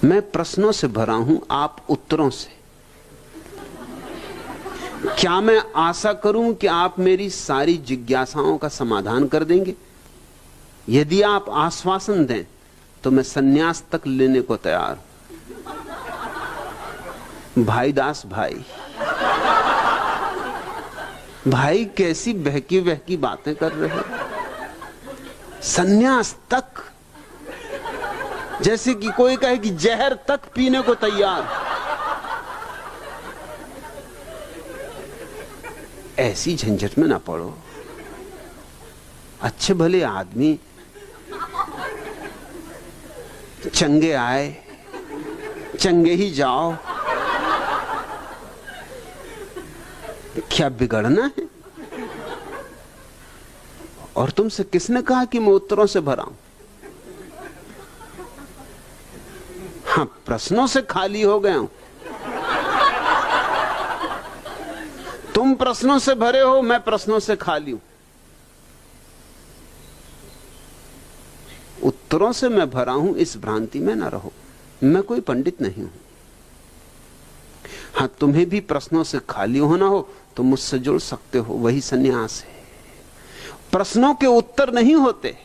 मैं प्रश्नों से भरा हूं, आप उत्तरों से। क्या मैं आशा करूं कि आप मेरी सारी जिज्ञासाओं का समाधान कर देंगे? यदि आप आश्वासन दें तो मैं सन्यास तक लेने को तैयार हूं। भाईदास भाई, भाई कैसी बहकी बहकी बातें कर रहे हो? सन्यास तक, जैसे कि कोई कहे कि जहर तक पीने को तैयार। ऐसी झंझट में ना पड़ो। अच्छे भले आदमी चंगे आए चंगे ही जाओ, क्या बिगड़ना है? और तुमसे किसने कहा कि मैं उत्तरों से भरा हूं? हाँ, प्रश्नों से खाली हो गया हूं। तुम प्रश्नों से भरे हो, मैं प्रश्नों से खाली हूं। उत्तरों से मैं भरा हूं, इस भ्रांति में ना रहो। मैं कोई पंडित नहीं हूं। हाँ, तुम्हें भी प्रश्नों से खाली होना हो तो मुझसे जुड़ सकते हो, वही सन्यास है। प्रश्नों के उत्तर नहीं होते।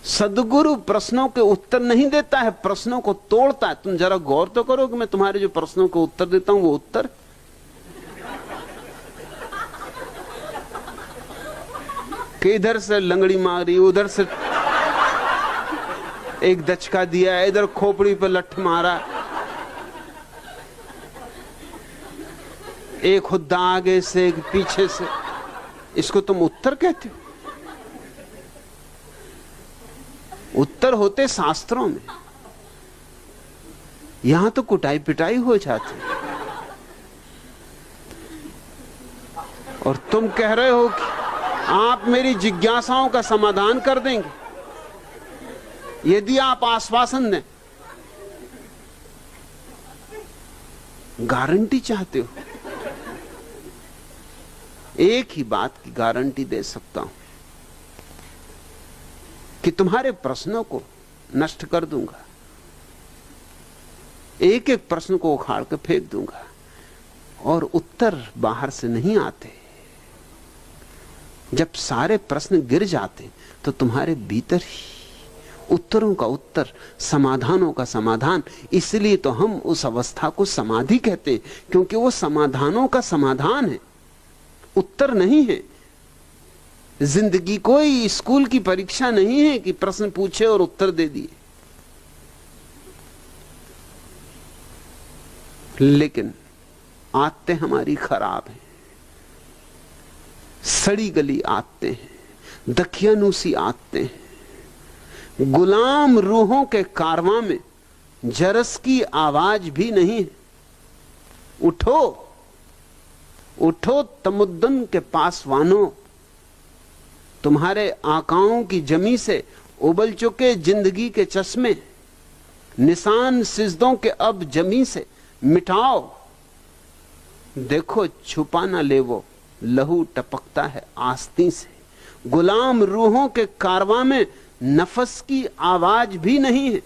सद्गुरु प्रश्नों के उत्तर नहीं देता है, प्रश्नों को तोड़ता है। तुम जरा गौर तो करो कि मैं तुम्हारे जो प्रश्नों को उत्तर देता हूं वो उत्तर, कि इधर से लंगड़ी मारी, उधर से एक दचका दिया, इधर खोपड़ी पर लठ मारा, एक खुद्दा आगे से एक पीछे से, इसको तुम उत्तर कहते हो? उत्तर होते शास्त्रों में, यहां तो कुटाई पिटाई हो जाती। और तुम कह रहे हो कि आप मेरी जिज्ञासाओं का समाधान कर देंगे यदि आप आश्वासन दें। गारंटी चाहते हो? एक ही बात की गारंटी दे सकता हूं कि तुम्हारे प्रश्नों को नष्ट कर दूंगा, एक एक प्रश्न को उखाड़ कर फेंक दूंगा, और उत्तर बाहर से नहीं आते। जब सारे प्रश्न गिर जाते तो तुम्हारे भीतर ही उत्तरों का उत्तर, समाधानों का समाधान। इसलिए तो हम उस अवस्था को समाधि कहते हैं, क्योंकि वो समाधानों का समाधान है, उत्तर नहीं है। जिंदगी कोई स्कूल की परीक्षा नहीं है कि प्रश्न पूछे और उत्तर दे दिए। लेकिन आदतें हमारी खराब हैं, सड़ी गली आदतें हैं, दकियानूसी आदतें हैं। गुलाम रूहों के कारवां में जरस की आवाज भी नहीं है। उठो उठो तमुद्दन के पासवानों, तुम्हारे आकाओं की जमी से उबल चुके जिंदगी के चश्मे, निशान सिजदों के अब जमी से मिटाओ। देखो छुपा ना ले वो लहू टपकता है आस्तीं से। गुलाम रूहों के कारवां में नफस की आवाज भी नहीं है।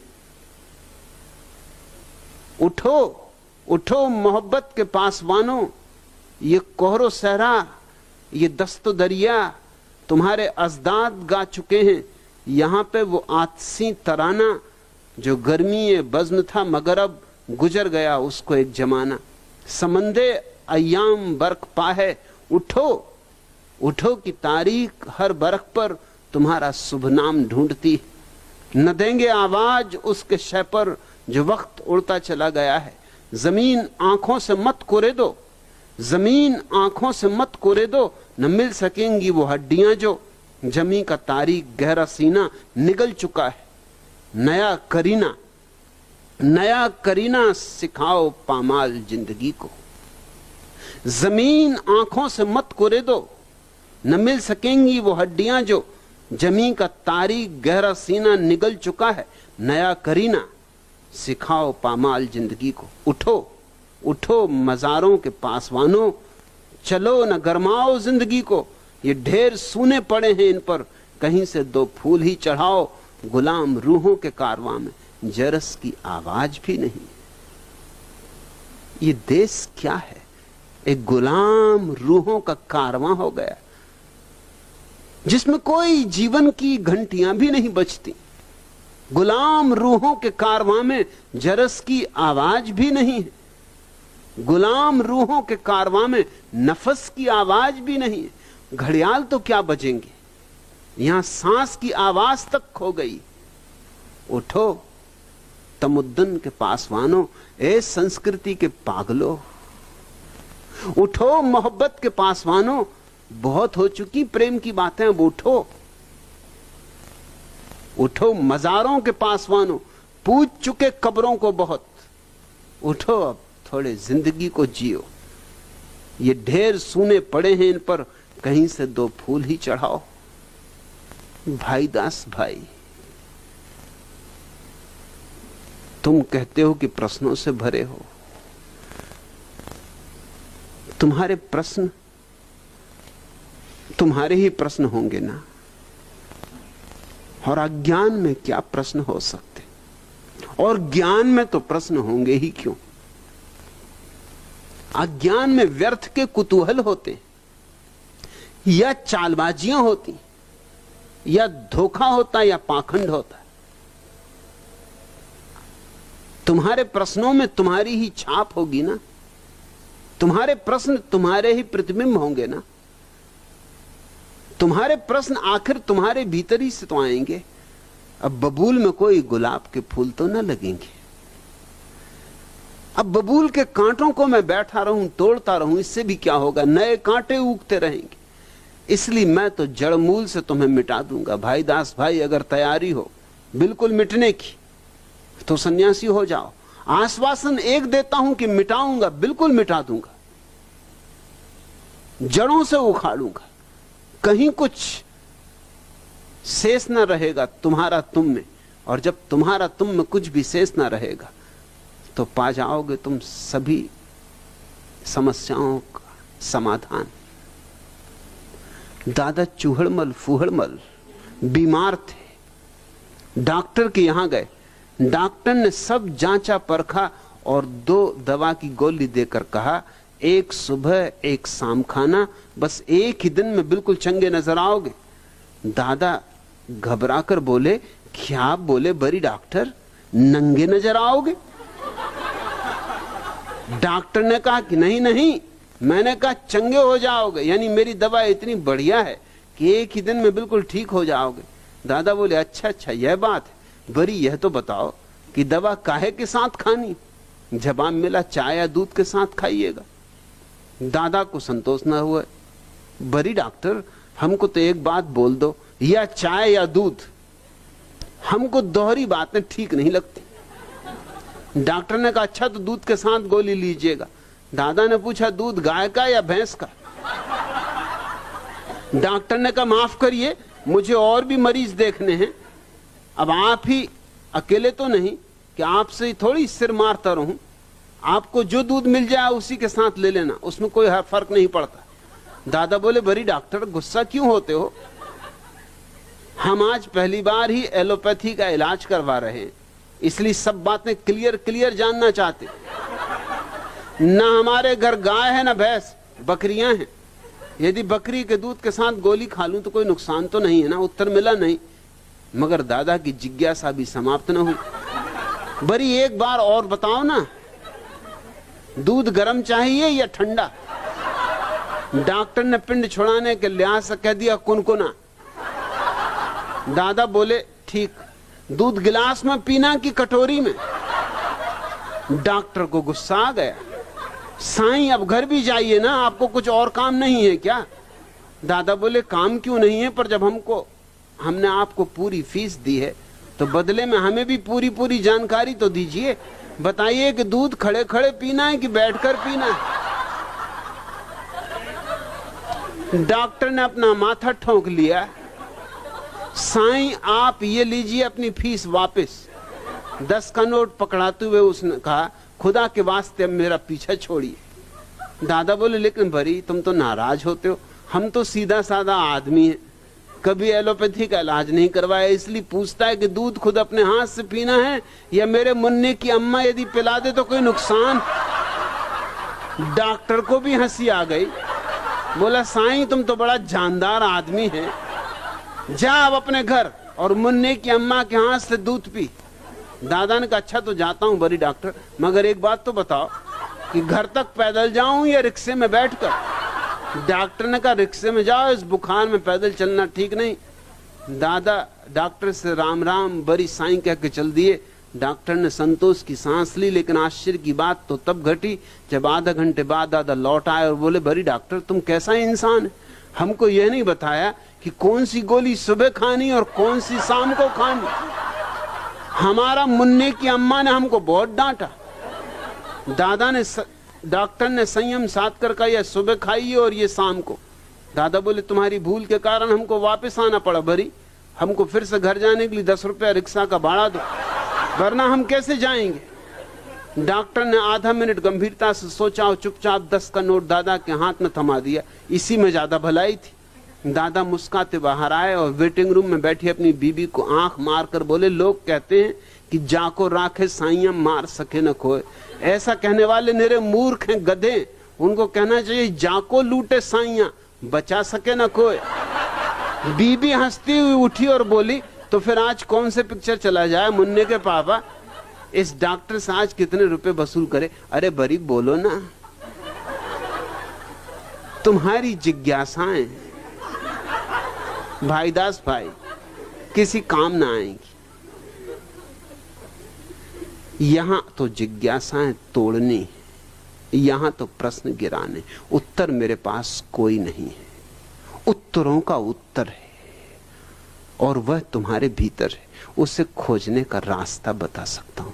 उठो उठो मोहब्बत के पासवानों, ये कोहरो सहरा, ये दस्तो दरिया तुम्हारे अजदाद गा चुके हैं। यहां पे वो आतसी तराना जो गर्मी बज़्म था मगर अब गुजर गया उसको एक जमाना। समंदे अय्याम बरक पा है, उठो उठो की तारीख हर बरख पर तुम्हारा शुभ नाम ढूंढती। न देंगे आवाज उसके शय पर जो वक्त उड़ता चला गया है। जमीन आंखों से मत कोरे दो, जमीन आंखों से मत कोरे दो, न मिल सकेंगी वो हड्डियां जो जमी का तारीख गहरा सीना निगल चुका है। नया करीना सिखाओ पामाल जिंदगी को। जमीन आंखों से मत कोरे दो, न मिल सकेंगी वो हड्डियां जो जमी का तारीख गहरा सीना निगल चुका है। नया करीना सिखाओ पामाल जिंदगी को। उठो उठो मजारों के पासवानों, चलो न गरमाओ जिंदगी को। ये ढेर सूने पड़े हैं इन पर, कहीं से दो फूल ही चढ़ाओ। गुलाम रूहों के कारवां में जरस की आवाज भी नहीं। ये देश क्या है? एक गुलाम रूहों का कारवां हो गया, जिसमें कोई जीवन की घंटियां भी नहीं बजती। गुलाम रूहों के कारवां में जरस की आवाज भी नहीं है। गुलाम रूहों के कारवां में नफस की आवाज भी नहीं है। घड़ियाल तो क्या बजेंगे, यहां सांस की आवाज तक खो गई। उठो तमुद्दन के पासवानों, ए संस्कृति के पागलों, उठो मोहब्बत के पासवानों। बहुत हो चुकी प्रेम की बातें, अब उठो। उठो मजारों के पासवानों, पूज चुके कब्रों को बहुत। उठो, अब थोड़े जिंदगी को जियो। ये ढेर सूने पड़े हैं, इन पर कहीं से दो फूल ही चढ़ाओ। भाई दास भाई, तुम कहते हो कि प्रश्नों से भरे हो। तुम्हारे प्रश्न तुम्हारे ही प्रश्न होंगे ना। और अज्ञान में क्या प्रश्न हो सकते, और ज्ञान में तो प्रश्न होंगे ही क्यों। अज्ञान में व्यर्थ के कुतूहल होते, या चालबाजियां होती, या धोखा होता, या पाखंड होता। तुम्हारे प्रश्नों में तुम्हारी ही छाप होगी ना। तुम्हारे प्रश्न तुम्हारे ही प्रतिबिंब होंगे ना। तुम्हारे प्रश्न आखिर तुम्हारे भीतर ही से तो आएंगे। अब बबूल में कोई गुलाब के फूल तो न लगेंगे। अब बबूल के कांटों को मैं बैठा रहूं, तोड़ता रहूं, इससे भी क्या होगा, नए कांटे उगते रहेंगे। इसलिए मैं तो जड़ मूल से तुम्हें मिटा दूंगा। भाई दास भाई, अगर तैयारी हो बिल्कुल मिटने की तो सन्यासी हो जाओ। आश्वासन एक देता हूं कि मिटाऊंगा, बिल्कुल मिटा दूंगा, जड़ों से उखाड़ूंगा। कहीं कुछ शेष न रहेगा तुम्हारा तुम में। और जब तुम्हारा तुम में कुछ भी शेष न रहेगा तो पा जाओगे तुम सभी समस्याओं का समाधान। दादा चूहड़मल फूहड़मल बीमार थे, डॉक्टर के यहां गए। डॉक्टर ने सब जांचा परखा और 2 दवा की गोली देकर कहा, एक सुबह एक शाम खाना, बस एक ही दिन में बिल्कुल चंगे नजर आओगे। दादा घबराकर बोले, क्या आप बोले बड़ी डॉक्टर, नंगे नजर आओगे? डॉक्टर ने कहा कि नहीं नहीं, मैंने कहा चंगे हो जाओगे, यानी मेरी दवा इतनी बढ़िया है कि एक ही दिन में बिल्कुल ठीक हो जाओगे। दादा बोले, अच्छा अच्छा यह बात है, बड़ी यह तो बताओ कि दवा काहे के साथ खानी? जवाब मिला, चाय या दूध के साथ खाइएगा। दादा को संतोष न हुआ, बड़ी डॉक्टर हमको तो एक बात बोल दो, या चाय या दूध, हमको दोहरी बातें ठीक नहीं लगती। डॉक्टर ने कहा, अच्छा तो दूध के साथ गोली लीजिएगा। दादा ने पूछा, दूध गाय का या भैंस का? डॉक्टर ने कहा, माफ करिए, मुझे और भी मरीज देखने हैं, अब आप ही अकेले तो नहीं कि आपसे ही थोड़ी सिर मारता रहूं। आपको जो दूध मिल जाए उसी के साथ ले लेना, उसमें कोई फर्क नहीं पड़ता। दादा बोले, बड़ी डॉक्टर गुस्सा क्यों होते हो? हम आज पहली बार ही एलोपैथी का इलाज करवा रहे हैं, इसलिए सब बातें क्लियर जानना चाहते। ना हमारे घर गाय है ना भैंस, बकरियां हैं। यदि बकरी के दूध के साथ गोली खा लूं तो कोई नुकसान तो नहीं है ना? उत्तर मिला नहीं। मगर दादा की जिज्ञासा भी समाप्त न हुई। बड़ी एक बार और बताओ ना, दूध गर्म चाहिए या ठंडा? डॉक्टर ने पिंड छुड़ाने के लिहाज से कह दिया कुनकुना। दादा बोले, ठीक, दूध गिलास में पीना कि कटोरी में? डॉक्टर को गुस्सा आ गया, साईं अब घर भी जाइए ना, आपको कुछ और काम नहीं है क्या? दादा बोले, काम क्यों नहीं है, पर जब हमने आपको पूरी फीस दी है तो बदले में हमें भी पूरी जानकारी तो दीजिए। बताइए कि दूध खड़े खड़े पीना है कि बैठकर पीना है? डॉक्टर ने अपना माथा ठोंक लिया। साईं आप ये लीजिए अपनी फीस वापस। 10 का नोट पकड़ाते हुए उसने कहा, खुदा के वास्ते अब मेरा पीछा छोड़िए। दादा बोले, लेकिन भरी तुम तो नाराज होते हो, हम तो सीधा साधा आदमी हैं, कभी एलोपैथी का इलाज नहीं करवाया, इसलिए पूछता है कि दूध खुद अपने हाथ से पीना है या मेरे मुन्ने की अम्मा यदि पिला दे तो कोई नुकसान। डॉक्टर को भी हंसी आ गई, बोला साईं तुम तो बड़ा जानदार आदमी है, जा अब अपने घर और मुन्ने की अम्मा के हाथ से दूध पी। दादा ने कहा अच्छा तो जाता हूं बड़ी डॉक्टर, मगर एक बात तो बताओ कि घर तक पैदल जाऊं या रिक्शे में बैठकर। डॉक्टर ने कहा रिक्शे में जाओ, इस बुखार में पैदल चलना ठीक नहीं। दादा डॉक्टर से राम राम बड़ी साईं कह के चल दिए। डॉक्टर ने संतोष की सांस ली, लेकिन आश्चर्य की बात तो तब घटी जब आधा घंटे बाद दादा लौट आए और बोले बड़ी डॉक्टर तुम कैसा इंसान है, हमको यह नहीं बताया कि कौन सी गोली सुबह खानी और कौन सी शाम को खानी। हमारा मुन्ने की अम्मा ने हमको बहुत डांटा। डॉक्टर ने संयम साध कर कहा यह सुबह खाइए और ये शाम को। दादा बोले तुम्हारी भूल के कारण हमको वापस आना पड़ा भरी, हमको फिर से घर जाने के लिए 10 रुपया रिक्शा का भाड़ा दो, वरना हम कैसे जाएंगे। डॉक्टर ने आधा मिनट गंभीरता से सोचा और चुपचाप 10 का नोट दादा के हाथ में थमा दिया। इसी में ज्यादा भलाई थी। दादा मुस्कुराते बाहर आए और वेटिंग रूम में बैठी अपनी बीबी को आंख मारकर बोले लोग कहते हैं कि जाको राखे साइयां मार सके न कोई। ऐसा कहने वाले निरे मूर्ख हैं, गधे। उनको कहना चाहिए जाको लूटे साइयां बचा सके न कोई। बीबी हंसती हुई उठी और बोली तो फिर आज कौन से पिक्चर चला जाए मुन्ने के पापा, इस डॉक्टर से आज कितने रुपए वसूल करे। अरे बरी बोलो ना, तुम्हारी जिज्ञासाएं भाईदास भाई किसी काम ना आएंगी। यहां तो जिज्ञासाएं तोड़नी, यहां तो प्रश्न गिराने। उत्तर मेरे पास कोई नहीं है, उत्तरों का उत्तर है और वह तुम्हारे भीतर है। उसे खोजने का रास्ता बता सकता हूं।